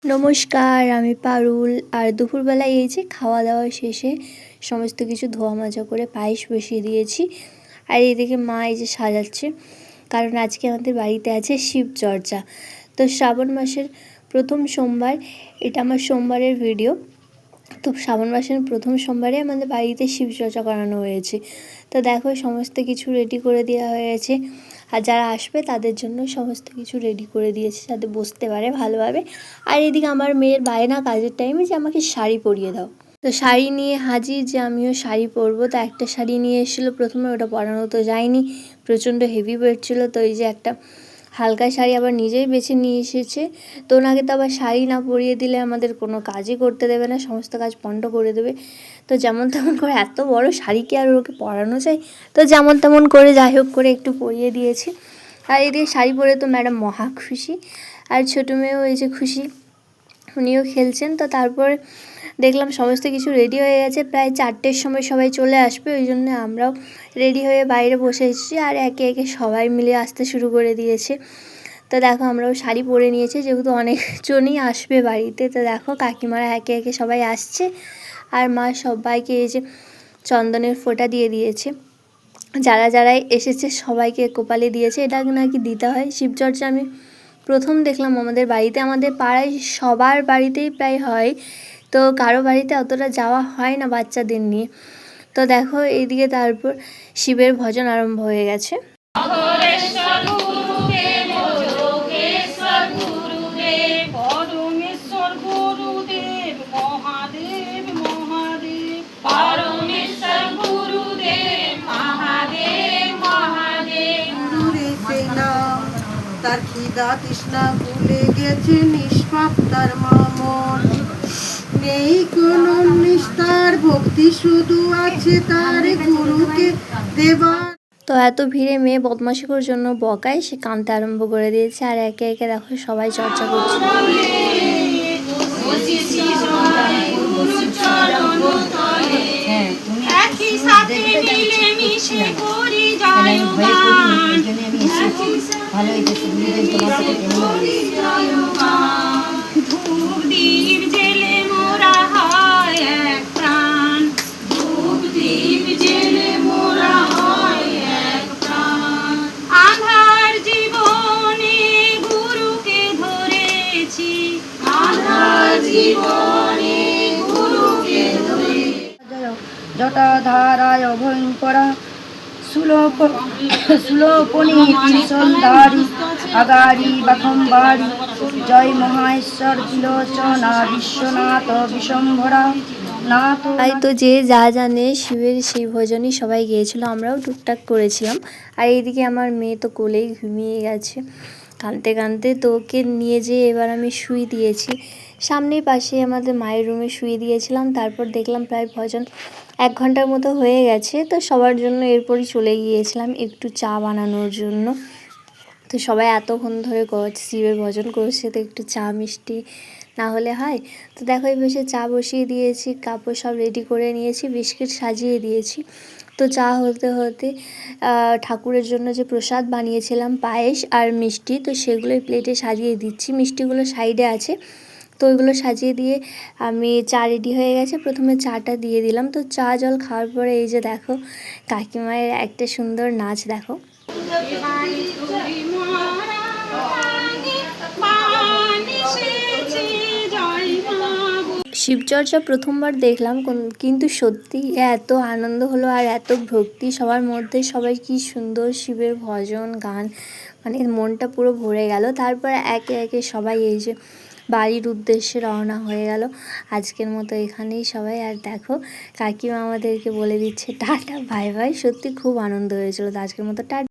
নমস্কার, আমি পারুল। আর দুপুরবেলায় এই যে খাওয়া দাওয়া শেষে সমস্ত কিছু ধোয়া মাজা করে পায়েস বসিয়ে দিয়েছি। আর এইদিকে মা এই যে সাজাচ্ছে, কারণ আজকে আমাদের বাড়িতে আছে শিবচর্চা। তো শ্রাবণ মাসের প্রথম সোমবার, এটা আমার সোমবারের ভিডিও। তো শ্রাবণ মাসের প্রথম সোমবারে আমাদের বাড়িতে শিবচর্চা করানো হয়েছে। তো দেখো সমস্ত কিছু রেডি করে দেওয়া হয়েছে, আর যারা আসবে তাদের জন্য সমস্ত কিছু রেডি করে দিয়েছে যাতে বসতে পারে ভালোভাবে। আর এদিকে আমার মেয়ের বায়না কাজের টাইমে যে আমাকে শাড়ি পরিয়ে দাও। তো শাড়ি নিয়ে হাজির যে আমিও শাড়ি পরবো। তো একটা শাড়ি নিয়ে এসেছিলো, প্রথমে ওটা পরানো তো যায়নি, প্রচণ্ড হেভি ওয়েট ছিল। তো এই যে একটা হালকা শাড়ি আবার নিজেই বেছে নিয়ে এসেছে। তো ওনাকে তো আবার শাড়ি না পরিয়ে দিলে আমাদের কোনো কাজই করতে দেবে না, সমস্ত কাজ পণ্ড করে দেবে। তো যেমন তেমন করে, এত বড় শাড়ি কি আর ওকে পরানো যায়? তো যেমন তেমন করে যাই হোক করে একটু পরিয়ে দিয়েছি। আর এদিকে শাড়ি পরে তো ম্যাডাম মহা খুশি, আর ছোটো মেয়েও এই যে খুশি, উনিও খেলছেন। তো তারপর দেখলাম সমস্ত কিছু রেডি হয়ে গেছে, প্রায় 4টের সময় সবাই চলে আসবে, ওই জন্য আমরাও রেডি হয়ে বাইরে বসে এসেছি। আর একে একে সবাই মিলে আসতে শুরু করে দিয়েছে। তো দেখো আমরাও শাড়ি পরে নিয়েছি, যেহেতু অনেকজনই আসবে বাড়িতে। তো দেখো কাকিমারা একে একে সবাই আসছে, আর মা সবাইকে এই যে চন্দনের ফোঁটা দিয়ে দিয়েছে। যারা যারাই এসেছে সবাইকে কপালে দিয়েছে, এটা নাকি দিতে হয়। শিবচর্চা আমি প্রথম দেখলাম আমাদের বাড়িতে, আমাদের পাড়ায় সবার বাড়িতেই প্রায় হয়, তো কারো বাড়িতে অতটা যাওয়া হয় না বাচ্চাদের নিয়ে। তো দেখো এইদিকে তারপর শিবের ভজন আরম্ভ হয়ে গেছে। তার খিদা তৃষ্ণা ভুলে গেছে নিষ্পাপ তার মামন, নেই কোনো নিস্তার ভক্তি, শুধু আছে তার গুরুকে দেবা। তো এত ভিড়ে মেয়ে বদমাশি করার জন্য বকায় সে কাঁদতে আরম্ভ করে দিয়েছে। আর একে একে দেখো সবাই চর্চা করছে। জটাধারায় ভয়ঙ্করা সুলোপনি ত্রিশূলধারী আগারী বাঘম্বারী, জয় মহেশ্বর ত্রিলোচনা বিশ্বনাথ বিশ্বম্ভরা নাথ। তাই তো যে যা জানে শিবের সেই ভজনই সবাই গিয়েছিল, আমরাও টুকটাক করেছিলাম। আর এইদিকে আমার মেয়ে তো কোলেই ঘুমিয়ে গেছে কাঁদতে কাঁদতে। তো ওকে নিয়ে যেয়ে এবার আমি শুই দিয়েছি, সামনের পাশে আমাদের মায়ের রুমে শুয়ে দিয়েছিলাম। তারপর দেখলাম প্রায় ভজন 1 ঘন্টার মতো হয়ে গেছে। তো সবার জন্য এরপরই চলে গিয়েছিলাম একটু চা বানানোর জন্য। তো সবাই এতক্ষণ ধরে শিবের ভজন করছে, তো একটু চা মিষ্টি না হলে হয়। তো দেখো এই বসে চা বসিয়ে দিয়েছি, কাপড় সব রেডি করে নিয়েছি, বিস্কিট সাজিয়ে দিয়েছি। তো চা হতে হতে ঠাকুরের জন্য যে প্রসাদ বানিয়েছিলাম পায়েস আর মিষ্টি, তো সেগুলোই প্লেটে সাজিয়ে দিচ্ছি। মিষ্টিগুলো সাইডে আছে, তো ওইগুলো সাজিয়ে দিয়ে আমি চা রেডি হয়ে গেছে, প্রথমে চাটা দিয়ে দিলাম। তো চা জল খাওয়ার পরে এই যে দেখো কাকিমায়ের একটা সুন্দর নাচ দেখো। শিবচর্চা প্রথমবার দেখলাম, কিন্তু সত্যি এত আনন্দ হলো আর এত ভক্তি সবার মধ্যে, সবাই কি সুন্দর শিবের ভজন গান, মানে মনটা পুরো ভরে গেল। তারপর একে একে সবাই এই যে বাড়ির উদ্দেশ্যে রওনা হয়ে গেল। আজকের মতো এখানেই সবাই। আর দেখো কাকিমা আমাদেরকে বলে দিচ্ছে টাটা বাই বাই। সত্যি খুব আনন্দ হয়েছিল। তো আজকের মতো টাটা।